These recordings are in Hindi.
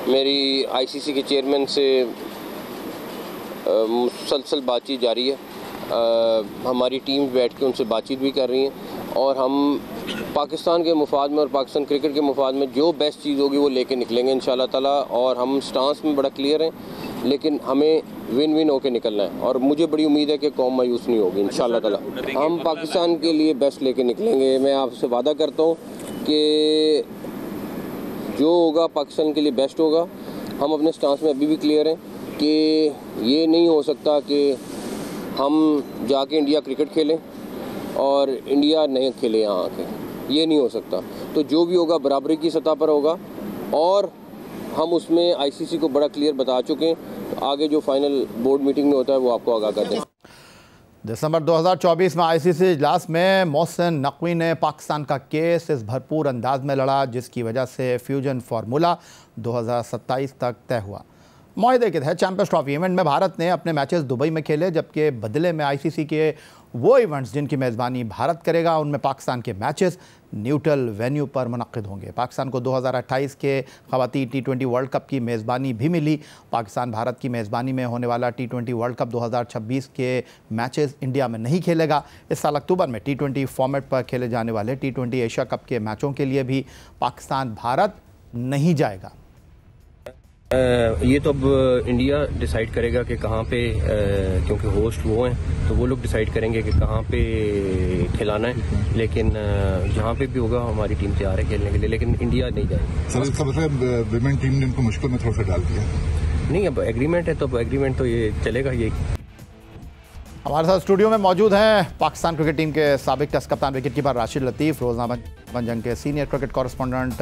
मेरी आईसीसी के चेयरमैन से मुसलसल बातचीत जारी है। हमारी टीम बैठ के उनसे बातचीत भी कर रही हैं और हम पाकिस्तान के मुफाद में और पाकिस्तान क्रिकेट के मुफाद में जो बेस्ट चीज़ होगी वो लेके निकलेंगे इंशाल्लाह ताला। और हम स्टांस में बड़ा क्लियर हैं, लेकिन हमें विन विन होके निकलना है और मुझे बड़ी उम्मीद है कि कौम मायूस नहीं होगी इंशाल्लाह ताला। हम पाकिस्तान के लिए बेस्ट लेके निकलेंगे। मैं आपसे वादा करता हूँ कि जो होगा पाकिस्तान के लिए बेस्ट होगा। हम अपने स्टांस में अभी भी क्लियर हैं कि ये नहीं हो सकता कि हम जाके इंडिया क्रिकेट खेलें और इंडिया नहीं खेले यहाँ आके, ये नहीं हो सकता। तो जो भी होगा बराबरी की सतह पर होगा और हम उसमें आईसीसी को बड़ा क्लियर बता चुके हैं। तो आगे जो फाइनल बोर्ड मीटिंग में होता है वो आपको आगाह कर दें। दिसंबर 2024 में आईसीसी इजलास में मोहसिन नकवी ने पाकिस्तान का केस इस भरपूर अंदाज में लड़ा जिसकी वजह से फ्यूजन फार्मूला 2027 तक तय हुआ। मुआहदे के तहत चैंपियंस ट्रॉफी इवेंट में भारत ने अपने मैचेस दुबई में खेले, जबकि बदले में आईसीसी के वो इवेंट्स जिनकी मेज़बानी भारत करेगा उनमें पाकिस्तान के मैचेस न्यूट्रल वेन्यू पर मुनक्किद होंगे। पाकिस्तान को 2028 के ख़वातीन T20 वर्ल्ड कप की मेज़बानी भी मिली। पाकिस्तान भारत की मेज़बानी में होने वाला T20 वर्ल्ड कप 2026 के मैचेस इंडिया में नहीं खेलेगा। इस साल अक्टूबर में T20 फॉर्मेट पर खेले जाने वाले T20 एशिया कप के मैचों के लिए भी पाकिस्तान भारत नहीं जाएगा। ये तो अब इंडिया डिसाइड करेगा कि कहाँ पे, क्योंकि होस्ट वो हैं तो वो लोग डिसाइड करेंगे कि कहाँ पे खिलाना है। लेकिन जहाँ पे भी होगा हमारी टीम तैयार है खेलने के लिए, लेकिन इंडिया नहीं जाएगी। सर इसका मतलब विमेन टीम ने इनको मुश्किल में थोड़ा सा डाल दिया? नहीं, अब एग्रीमेंट है तो अब एग्रीमेंट तो ये चलेगा। ये हमारे साथ स्टूडियो में मौजूद हैं पाकिस्तान क्रिकेट टीम के साबिक टेस्ट कप्तान विकेट कीपर राशिद लतीफ़, रोज़नामा जंग के senior cricket correspondent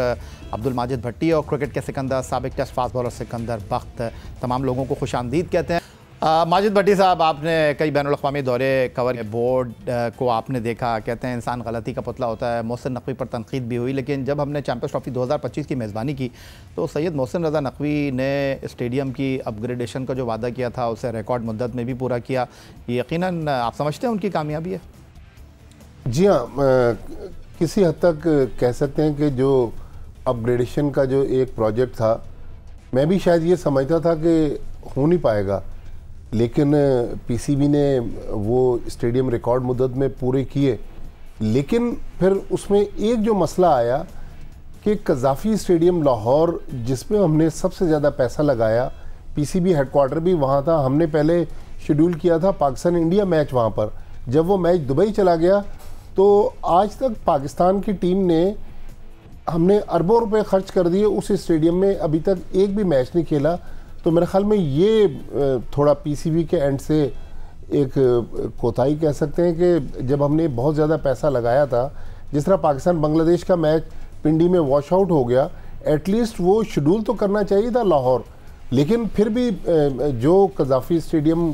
Abdul Majid Bhatti और क्रिकेट के सिकंदर साबिक test fast bowler Sikandar Bakht. तमाम लोगों को खुशामदीद कहते हैं। माजिद भट्टी साहब, आपने कई बैनुल-अक़वामी दौरे कवर, बोर्ड को आपने देखा, कहते हैं इंसान गलती का पुतला होता है। मोहसिन नकवी पर तनकीद भी हुई, लेकिन जब हमने चैंपियंस ट्रॉफी 2025 की मेज़बानी की तो सैयद मोहसिन रज़ा नकवी ने स्टेडियम की अपग्रेडेशन का जो वादा किया था उसे रिकॉर्ड मुद्दत में भी पूरा किया। यकीनन आप समझते हैं उनकी कामयाबी है? जी हाँ, किसी हद तक कह सकते हैं कि जो अपग्रेडेशन का जो एक प्रोजेक्ट था, मैं भी शायद ये समझता था कि हो नहीं पाएगा, लेकिन पीसीबी ने वो स्टेडियम रिकॉर्ड मुद्दत में पूरे किए। लेकिन फिर उसमें एक जो मसला आया कि कज़ाफ़ी स्टेडियम लाहौर, जिसमें हमने सबसे ज़्यादा पैसा लगाया, पीसीबी हेडक्वार्टर भी वहाँ था, हमने पहले शेड्यूल किया था पाकिस्तान इंडिया मैच वहाँ पर। जब वो मैच दुबई चला गया तो आज तक पाकिस्तान की टीम ने, हमने अरबों रुपए खर्च कर दिए उस स्टेडियम में, अभी तक एक भी मैच नहीं खेला। तो मेरे ख्याल में ये थोड़ा पीसीबी के एंड से एक कोताही कह सकते हैं कि जब हमने बहुत ज़्यादा पैसा लगाया था, जिस तरह पाकिस्तान बांग्लादेश का मैच पिंडी में वॉश आउट हो गया, एटलीस्ट वो शेड्यूल तो करना चाहिए था लाहौर। लेकिन फिर भी जो कज़ाफ़ी स्टेडियम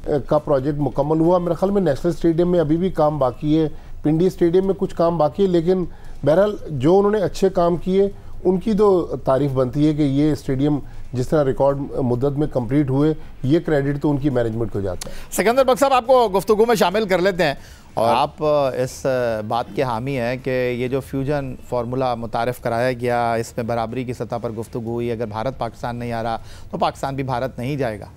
का प्रोजेक्ट मुकम्मल हुआ, मेरे ख्याल में नेशनल स्टेडियम में अभी भी काम बाकी है, पिंडी स्टेडियम में कुछ काम बाकी है, लेकिन बहरहाल जो उन्होंने अच्छे काम किए उनकी तो तारीफ़ बनती है कि ये स्टेडियम जिस तरह रिकॉर्ड मुद्दत में कंप्लीट हुए, ये क्रेडिट तो उनकी मैनेजमेंट को जाता है। सिकंदर बख्त साहब, आपको गुफ्तगू में शामिल कर लेते हैं और आप इस बात के हामी हैं कि ये जो फ्यूजन फार्मूला मुतारिफ़ कराया गया, इसमें बराबरी की सतह पर गुफ्तगू हुई, अगर भारत पाकिस्तान नहीं आ रहा तो पाकिस्तान भी भारत नहीं जाएगा।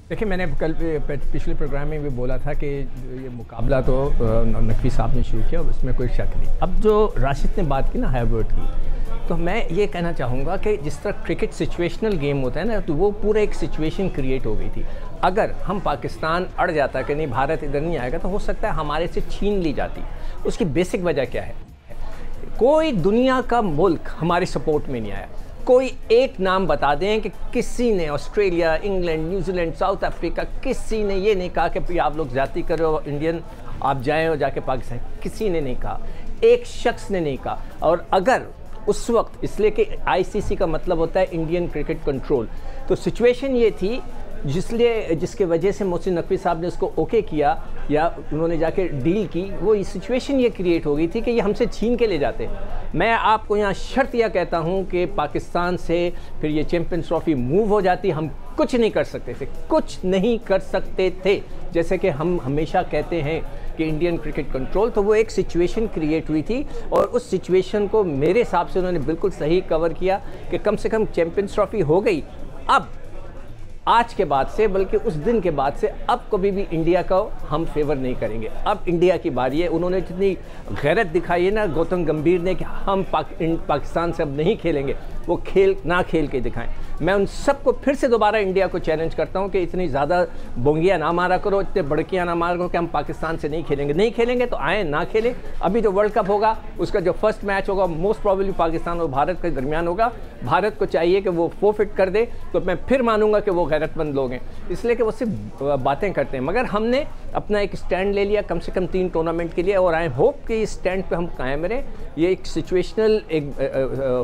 देखिए, मैंने कल पिछले प्रोग्राम में भी बोला था कि ये मुकाबला तो नकवी साहब ने शुरू किया, उसमें कोई शक नहीं। अब जो राशिद ने बात की ना हैवर्ड की, तो मैं ये कहना चाहूँगा कि जिस तरह क्रिकेट सिचुएशनल गेम होता है ना, तो वो पूरा एक सिचुएशन क्रिएट हो गई थी। अगर हम पाकिस्तान अड़ जाता कि नहीं भारत इधर नहीं आएगा, तो हो सकता है हमारे से छीन ली जाती। उसकी बेसिक वजह क्या है? कोई दुनिया का मुल्क हमारे सपोर्ट में नहीं आया। कोई एक नाम बता दें कि किसी ने, Australia, England, New Zealand, south Africa, किसी ने ये नहीं कहा कि आप लोग जाती करो इंडियन, आप जाएं और जाके पाकिस्तान, किसी ने नहीं कहा, एक शख्स ने नहीं कहा। और अगर उस वक्त, इसलिए कि आईसीसी का मतलब होता है इंडियन क्रिकेट कंट्रोल, तो सिचुएशन ये थी जिसके वजह से मोहसिन नकवी साहब ने उसको ओके किया या उन्होंने जाके डील की, वो सिचुएशन ये क्रिएट हो गई थी कि ये हमसे छीन के ले जाते। मैं आपको यहाँ शर्त यह कहता हूँ कि पाकिस्तान से फिर ये चैम्पियंस ट्रॉफी मूव हो जाती, हम कुछ नहीं कर सकते थे, कुछ नहीं कर सकते थे। जैसे कि हम हमेशा कहते हैं कि इंडियन क्रिकेट कंट्रोल, तो वो एक सिचुएशन क्रिएट हुई थी और उस सिचुएशन को मेरे हिसाब से उन्होंने बिल्कुल सही कवर किया कि कम से कम चैम्पियंस ट्रॉफी हो गई। अब आज के बाद से, बल्कि उस दिन के बाद से, अब कभी भी इंडिया का हम फेवर नहीं करेंगे। अब इंडिया की बारी है। उन्होंने जितनी गैरत दिखाई है ना गौतम गंभीर ने कि हम पाकिस्तान से अब नहीं खेलेंगे, वो खेल के दिखाएं। मैं उन सबको फिर से दोबारा इंडिया को चैलेंज करता हूं कि इतनी ज़्यादा बोंगियाँ ना मारा करो, इतने बड़कियाँ ना मारा करो कि हम पाकिस्तान से नहीं खेलेंगे तो आए ना खेलें। अभी जो वर्ल्ड कप होगा उसका जो फर्स्ट मैच होगा मोस्ट प्रॉब्ली पाकिस्तान और भारत के दरमियान होगा। भारत को चाहिए कि वो फोरफिट कर दे, तो मैं फिर मानूंगा कि वो गैरतमंद लोग हैं, इसलिए कि वो सिर्फ बातें करते हैं। मगर हमने अपना एक स्टैंड ले लिया कम से कम 3 टूर्नामेंट के लिए, और आई होप कि इस स्टैंड पे हम कायम रहें। ये एक सिचुएशनल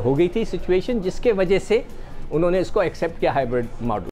हो गई थी सिचुएशन, जिसके वजह से उन्होंने इसको एक्सेप्ट किया हाइब्रिड मॉडल।